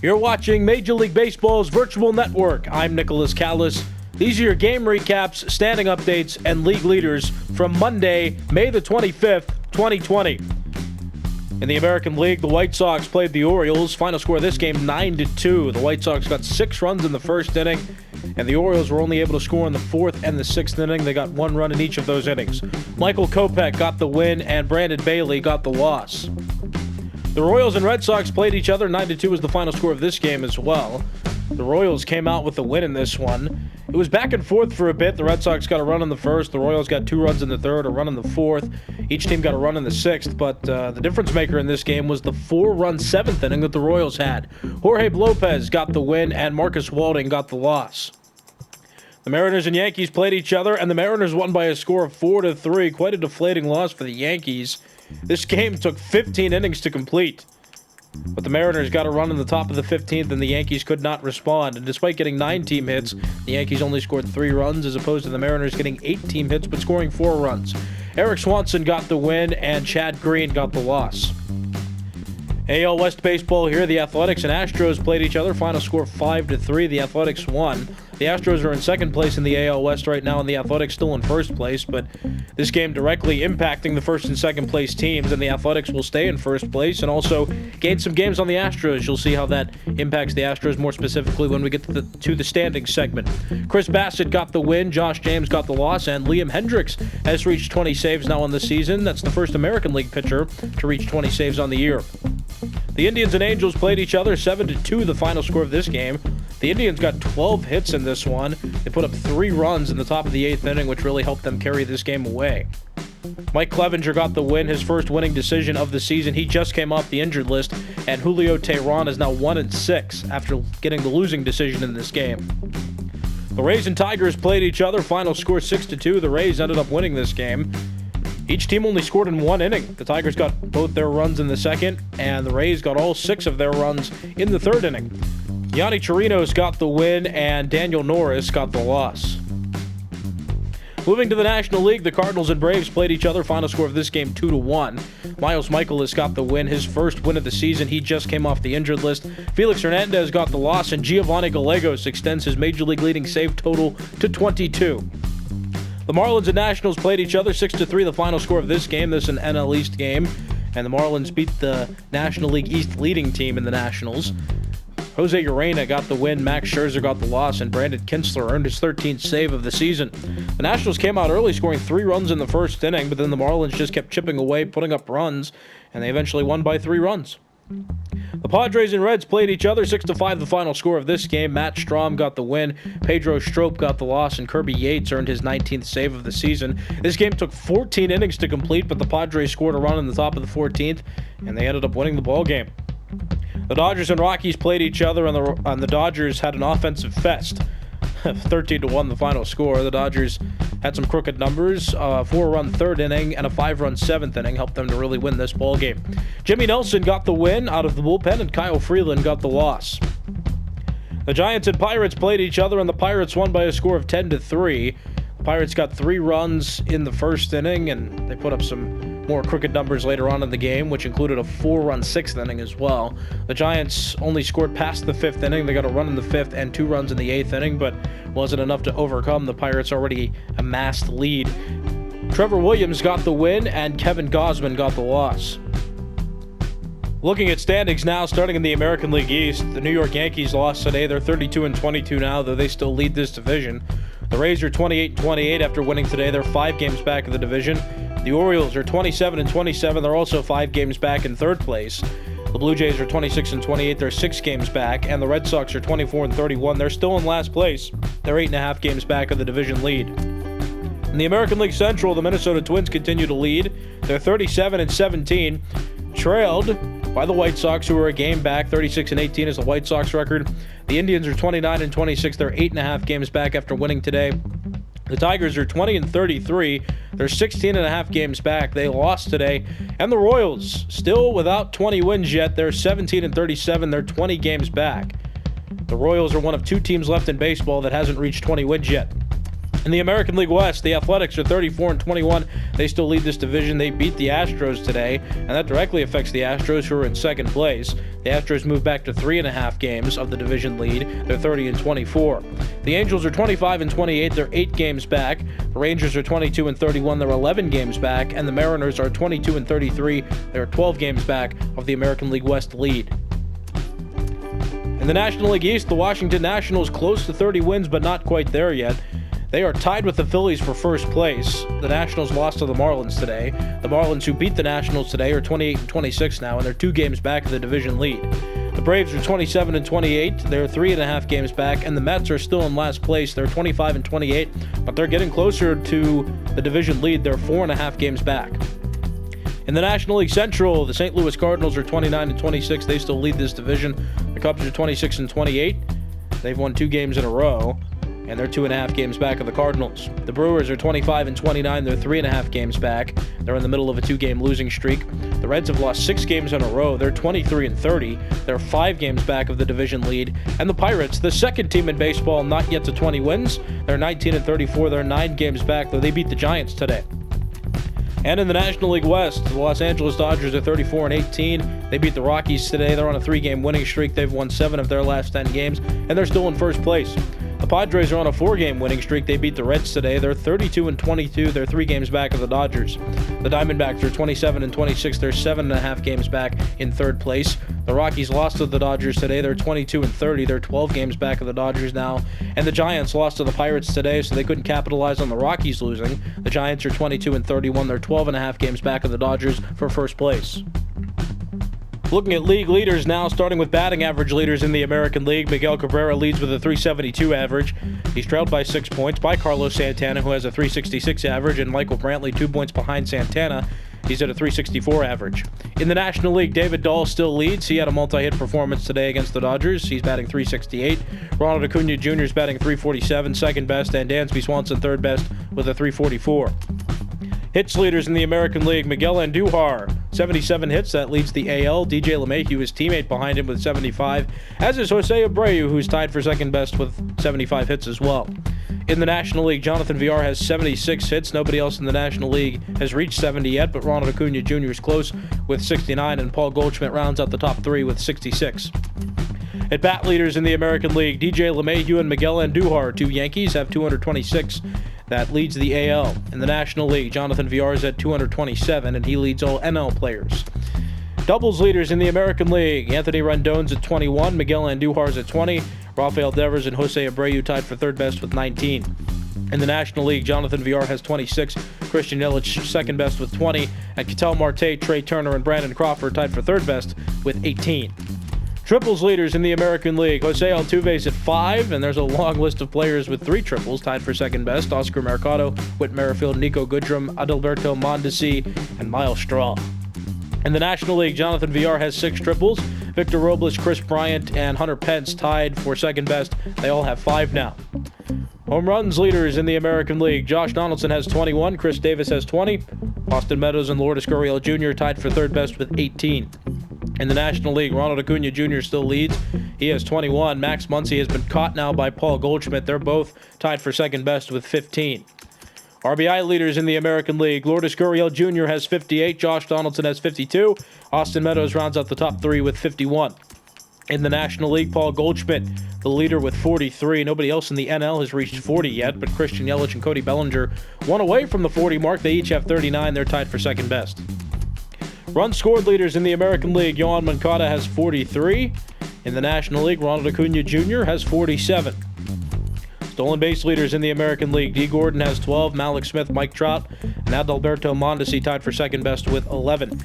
You're watching Major League Baseball's virtual network. I'm Nicholas Callis. These are your game recaps, standing updates, and league leaders from Monday, May the 25th, 2020. In the American League, the White Sox played the Orioles. Final score of this game, 9-2. The White Sox got 6 runs in the first inning, and the Orioles were only able to score in the 4th and the 6th inning. They got 1 run in each of those innings. Michael Kopech got the win, and Brandon Bailey got the loss. The Royals and Red Sox played each other. 9-2 was the final score of this game as well. The Royals came out with the win in this one. It was back and forth for a bit. The Red Sox got a run in the first. The Royals got 2 runs in the third, a run in the fourth. Each team got a run in the sixth, but the difference maker in this game was the 4-run 7th inning that the Royals had. Jorge Lopez got the win, and Marcus Walding got the loss. The Mariners and Yankees played each other, and the Mariners won by a score of 4-3. Quite a deflating loss for the Yankees. This game took 15 innings to complete. But the Mariners got a run in the top of the 15th, and the Yankees could not respond. And despite getting 9 team hits, the Yankees only scored 3 runs, as opposed to the Mariners getting 8 team hits but scoring 4 runs. Eric Swanson got the win, and Chad Green got the loss. AL West baseball here. The Athletics and Astros played each other. Final score 5-3. The Athletics won. The Astros are in second place in the AL West right now, and the Athletics still in first place. But this game directly impacting the first and second place teams, and the Athletics will stay in first place and also gain some games on the Astros. You'll see how that impacts the Astros more specifically when we get to the standings segment. Chris Bassett got the win. Josh James got the loss, and Liam Hendricks has reached 20 saves now on the season. That's the first American League pitcher to reach 20 saves on the year. The Indians and Angels played each other. 7-2 the final score of this game. The Indians got 12 hits in this one. They put up 3 runs in the top of the 8th inning, which really helped them carry this game away. Mike Clevenger got the win, his first winning decision of the season. He just came off the injured list, and Julio Teheran is now 1-6 after getting the losing decision in this game. The Rays and Tigers played each other. Final score 6-2. The Rays ended up winning this game. Each team only scored in 1 inning. The Tigers got both their runs in the second, and the Rays got all 6 of their runs in the 3rd inning. Yonny Chirinos got the win, and Daniel Norris got the loss. Moving to the National League, the Cardinals and Braves played each other. Final score of this game 2-1. Miles Michaelis got the win, his first win of the season. He just came off the injured list. Felix Hernandez got the loss, and Giovanni Gallegos extends his major league leading save total to 22. The Marlins and Nationals played each other. 6-3 the final score of this game. This is an NL East game, and the Marlins beat the National League East leading team in the Nationals. Jose Urena got the win, Max Scherzer got the loss, and Brandon Kintzler earned his 13th save of the season. The Nationals came out early, scoring 3 runs in the first inning, but then the Marlins just kept chipping away, putting up runs, and they eventually won by 3 runs. The Padres and Reds played each other. 6-5 the final score of this game. Matt Strahm got the win, Pedro Strop got the loss, and Kirby Yates earned his 19th save of the season. This game took 14 innings to complete, but the Padres scored a run in the top of the 14th, and they ended up winning the ball game. The Dodgers and Rockies played each other, and the Dodgers had an offensive fest. 13-1 the final score. The Dodgers had some crooked numbers. A 4-run 3rd inning and a 5-run 7th inning helped them to really win this ball game. Jimmy Nelson got the win out of the bullpen, and Kyle Freeland got the loss. The Giants and Pirates played each other, and the Pirates won by a score of 10-3. The Pirates got 3 runs in the first inning, and they put up some more crooked numbers later on in the game, which included a 4-run 6th inning as well. The Giants only scored past the 5th inning. They got a run in the 5th and 2 runs in the 8th inning, but wasn't enough to overcome the Pirates' already amassed lead. Trevor Williams got the win, and Kevin Gausman got the loss. Looking at standings now, starting in the American League East, the New York Yankees lost today. They're 32-22 now, though they still lead this division. The Rays are 28-28 after winning today. They're 5 games back in the division. The Orioles are 27-27. They're also 5 games back in 3rd place. The Blue Jays are 26-28. They're 6 games back. And the Red Sox are 24-31. They're still in last place. They're 8.5 games back of the division lead. In the American League Central, the Minnesota Twins continue to lead. They're 37-17, trailed by the White Sox, who are a game back. 36-18 is the White Sox record. The Indians are 29-26. They're 8.5 games back after winning today. The Tigers are 20-33. They're 16.5 games back. They lost today. And the Royals, still without 20 wins yet. They're 17-37. They're 20 games back. The Royals are one of 2 teams left in baseball that hasn't reached 20 wins yet. In the American League West, the Athletics are 34-21. They still lead this division. They beat the Astros today, and that directly affects the Astros, who are in second place. The Astros move back to 3.5 games of the division lead. They're 30-24. The Angels are 25-28. They're 8 games back. The Rangers are 22-31. They're 11 games back, and the Mariners are 22-33. They're 12 games back of the American League West lead. In the National League East, the Washington Nationals close to 30 wins, but not quite there yet. They are tied with the Phillies for first place. The Nationals lost to the Marlins today. The Marlins, who beat the Nationals today, are 28-26 now, and they're 2 games back of the division lead. The Braves are 27-28. They're 3.5 games back, and the Mets are still in last place. They're 25-28, but they're getting closer to the division lead. They're 4.5 games back. In the National League Central, the St. Louis Cardinals are 29-26. They still lead this division. The Cubs are 26-28. They've won 2 games in a row, and they're 2.5 games back of the Cardinals. The Brewers are 25-29. They're 3.5 games back. They're in the middle of a 2-game losing streak. The Reds have lost 6 games in a row. They're 23-30. They're 5 games back of the division lead. And the Pirates, the second team in baseball not yet to 20 wins, they're 19-34. They're 9 games back, though they beat the Giants today. And in the National League West, the Los Angeles Dodgers are 34-18. They beat the Rockies today. They're on a 3-game winning streak. They've won 7 of their last 10 games, and they're still in first place. The Padres are on a 4-game winning streak. They beat the Reds today. They're 32-22. They're 3 games back of the Dodgers. The Diamondbacks are 27-26. They're 7.5 games back in third place. The Rockies lost to the Dodgers today. They're 22-30. They're 12 games back of the Dodgers now. And the Giants lost to the Pirates today, so they couldn't capitalize on the Rockies losing. The Giants are 22-31. They're 12.5 games back of the Dodgers for first place. Looking at league leaders now, starting with batting average leaders in the American League. Miguel Cabrera leads with a .372 average. He's trailed by 6 points by Carlos Santana, who has a .366 average, and Michael Brantley 2 points behind Santana. He's at a .364 average. In the National League, David Dahl still leads. He had a multi-hit performance today against the Dodgers. He's batting .368. Ronald Acuna Jr. is batting .347, second best, and Dansby Swanson third best with a .344. Hits leaders in the American League, Miguel Andujar, 77 hits. That leads the AL. DJ LeMahieu, his teammate, behind him with 75, as is Jose Abreu, who's tied for second best with 75 hits as well. In the National League, Jonathan Villar has 76 hits. Nobody else in the National League has reached 70 yet, but Ronald Acuna Jr. is close with 69, and Paul Goldschmidt rounds out the top 3 with 66. At bat leaders in the American League, DJ LeMahieu and Miguel Andujar, 2 Yankees, have 226. That leads the AL. In the National League, Jonathan Villar is at 227, and he leads all NL players. Doubles leaders in the American League, Anthony Rendon's at 21, Miguel Andujar's at 20, Rafael Devers and Jose Abreu tied for third best with 19. In the National League, Jonathan Villar has 26, Christian Yelich second best with 20, and Ketel Marte, Trey Turner, and Brandon Crawford tied for third best with 18. Triples leaders in the American League, Jose Altuve's at 5, and there's a long list of players with 3 triples tied for second best: Oscar Mercado, Whit Merrifield, Nico Goodrum, Adalberto Mondesi, and Miles Straw. In the National League, Jonathan Villar has 6 triples. Victor Robles, Chris Bryant, and Hunter Pence tied for second best. They all have 5 now. Home runs leaders in the American League, Josh Donaldson has 21, Chris Davis has 20, Austin Meadows and Lourdes Gurriel Jr. tied for third best with 18. In the National League, Ronald Acuna Jr. still leads. He has 21. Max Muncy has been caught now by Paul Goldschmidt. They're both tied for second best with 15. RBI leaders in the American League, Lourdes Gurriel Jr. has 58. Josh Donaldson has 52. Austin Meadows rounds out the top 3 with 51. In the National League, Paul Goldschmidt, the leader with 43. Nobody else in the NL has reached 40 yet, but Christian Yelich and Cody Bellinger, one away from the 40 mark. They each have 39. They're tied for second best. Runs scored leaders in the American League, Yohan Moncada has 43. In the National League, Ronald Acuna Jr. has 47. Stolen base leaders in the American League, D. Gordon has 12, Malik Smith, Mike Trout, and Adalberto Mondesi tied for second best with 11.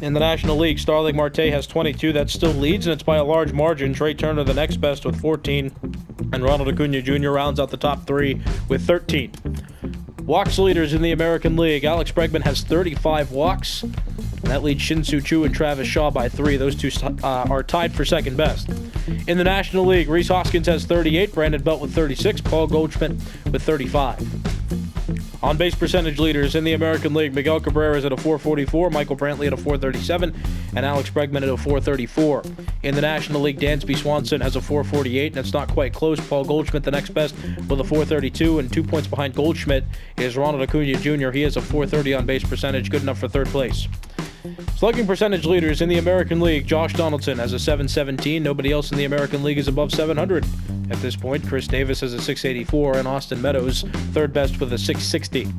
In the National League, Starling Marte has 22. That still leads, and it's by a large margin. Trey Turner, the next best, with 14, and Ronald Acuna Jr. rounds out the top 3 with 13. Walks leaders in the American League, Alex Bregman has 35 walks. That leads Shin-Soo Choo and Travis Shaw by 3. Those two are tied for second best. In the National League, Rhys Hoskins has 38, Brandon Belt with 36, Paul Goldschmidt with 35. On-base percentage leaders in the American League, Miguel Cabrera is at a .444, Michael Brantley at a .437, and Alex Bregman at a .434. In the National League, Dansby Swanson has a .448, and it's not quite close. Paul Goldschmidt, the next best, with a .432, and 2 points behind Goldschmidt is Ronald Acuna Jr. He has a .430 on-base percentage, good enough for third place. Slugging percentage leaders in the American League, Josh Donaldson has a .717. Nobody else in the American League is above .700 at this point. Chris Davis has a .684, and Austin Meadows, third best, with a .660.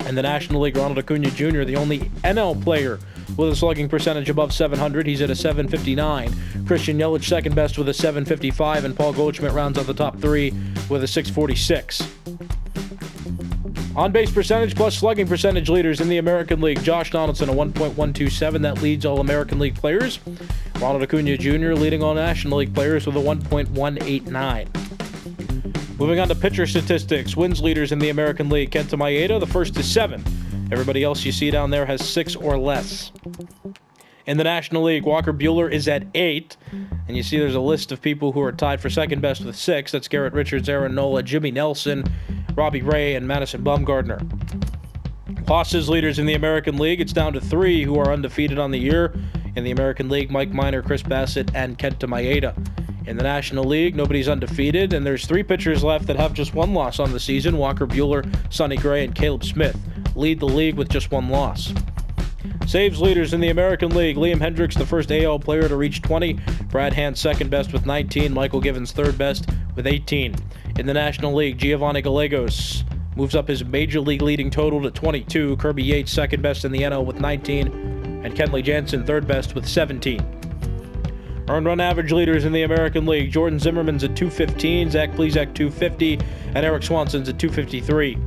In the National League, Ronald Acuna Jr., the only NL player with a slugging percentage above .700. He's at a .759. Christian Yelich, second best, with a .755, and Paul Goldschmidt rounds out the top three with a .646. On-base percentage plus slugging percentage leaders in the American League, Josh Donaldson, a 1.127. That leads all American League players. Ronald Acuna Jr. leading all National League players with a 1.189. Moving on to pitcher statistics, wins leaders in the American League, Kenta Maeda, the first is 7. Everybody else you see down there has 6 or less. In the National League, Walker Buehler is at 8. And you see there's a list of people who are tied for second best with 6. That's Garrett Richards, Aaron Nola, Jimmy Nelson, Robbie Ray, and Madison Bumgarner. Losses leaders in the American League, it's down to 3 who are undefeated on the year. In the American League, Mike Minor, Chris Bassett, and Kenta Maeda. In the National League, nobody's undefeated, and there's 3 pitchers left that have just 1 loss on the season. Walker Buehler, Sonny Gray, and Caleb Smith lead the league with just 1 loss. Saves leaders in the American League, Liam Hendriks, the first AL player to reach 20. Brad Hand, second best with 19. Michael Givens, third best with 18. In the National League, Giovanni Gallegos moves up his major league leading total to 22. Kirby Yates, second best in the NL with 19. And Kenley Jansen, third best with 17. Earned run average leaders in the American League, Jordan Zimmerman's at 215, Zach Plesac 250, and Eric Swanson's at 253.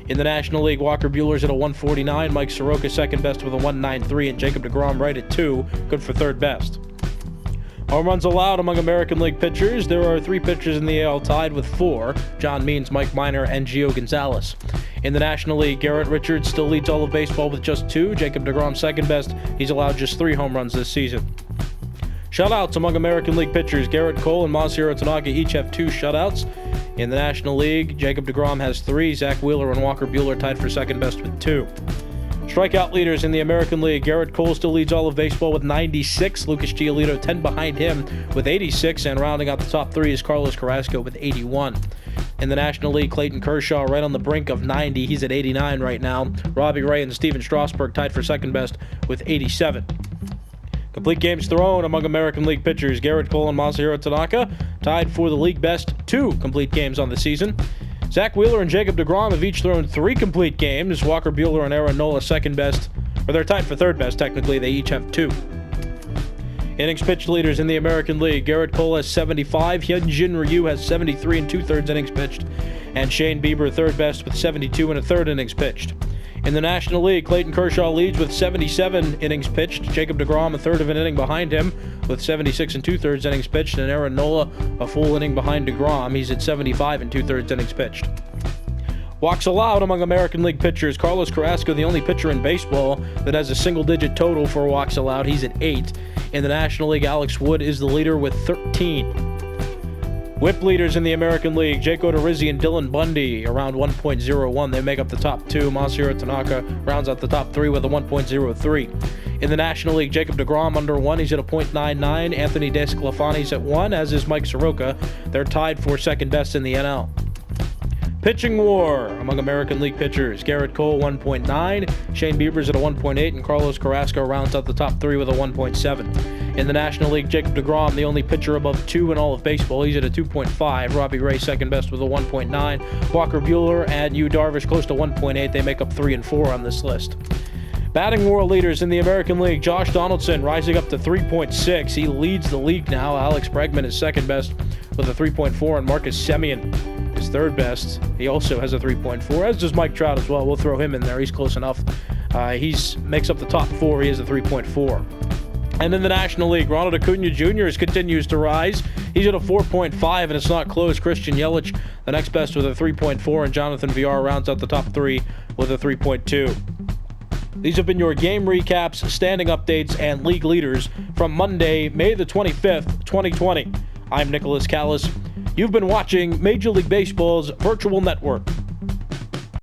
In the National League, Walker Buehler's at a 149, Mike Soroka second best with a 193, and Jacob deGrom right at 2, good for third best. Home runs allowed among American League pitchers. There are 3 pitchers in the AL tied with 4, John Means, Mike Minor, and Gio Gonzalez. In the National League, Garrett Richards still leads all of baseball with just 2, Jacob deGrom second best. He's allowed just 3 home runs this season. Shutouts among American League pitchers, Garrett Cole and Masahiro Tanaka each have 2 shutouts. In the National League, Jacob deGrom has 3, Zach Wheeler and Walker Buehler tied for second best with 2. Strikeout leaders in the American League, Garrett Cole still leads all of baseball with 96, Lucas Giolito 10 behind him with 86, and rounding out the top 3 is Carlos Carrasco with 81. In the National League, Clayton Kershaw right on the brink of 90, he's at 89 right now. Robbie Ray and Steven Strasburg tied for second best with 87. Complete games thrown among American League pitchers, Garrett Cole and Masahiro Tanaka tied for the league best 2 complete games on the season. Zach Wheeler and Jacob deGrom have each thrown 3 complete games. Walker Buehler and Aaron Nola second best, or they're tied for third best technically, they each have 2. Innings pitched leaders in the American League, Garrett Cole has 75, Hyunjin Ryu has 73 and 2/3 innings pitched, and Shane Bieber third best with 72 and a third innings pitched. In the National League, Clayton Kershaw leads with 77 innings pitched. Jacob deGrom a third of an inning behind him with 76 and 2/3 innings pitched. And Aaron Nola a full inning behind deGrom. He's at 75 and 2/3 innings pitched. Walks allowed among American League pitchers. Carlos Carrasco, the only pitcher in baseball that has a single-digit total for walks allowed. He's at 8. In the National League, Alex Wood is the leader with 13. Whip leaders in the American League, Jake Odorizzi and Dylan Bundy around 1.01. They make up the top 2. Masahiro Tanaka rounds out the top 3 with a 1.03. In the National League, Jacob deGrom under 1. He's at a .99. Anthony DeSclafani's at 1, as is Mike Soroka. They're tied for second best in the NL. Pitching war among American League pitchers, Garrett Cole 1.9, Shane Bieber's at a 1.8, and Carlos Carrasco rounds out the top 3 with a 1.7. In the National League, Jacob deGrom, the only pitcher above 2 in all of baseball, he's at a 2.5. Robbie Ray second best with a 1.9. Walker Buehler and Yu Darvish close to 1.8. They make up 3 and 4 on this list. Batting war leaders in the American League, Josh Donaldson rising up to 3.6. He leads the league now. Alex Bregman is second best with a 3.4, and Marcus Semien is third best. He also has a 3.4, as does Mike Trout as well. We'll throw him in there. He's close enough. He makes up the top 4. He has a 3.4. And in the National League, Ronald Acuna Jr. continues to rise. He's at a 4.5, and it's not close. Christian Yelich, the next best, with a 3.4, and Jonathan Villar rounds out the top 3 with a 3.2. These have been your game recaps, standing updates, and league leaders from Monday, May the 25th, 2020. I'm Nicholas Callis. You've been watching Major League Baseball's virtual network.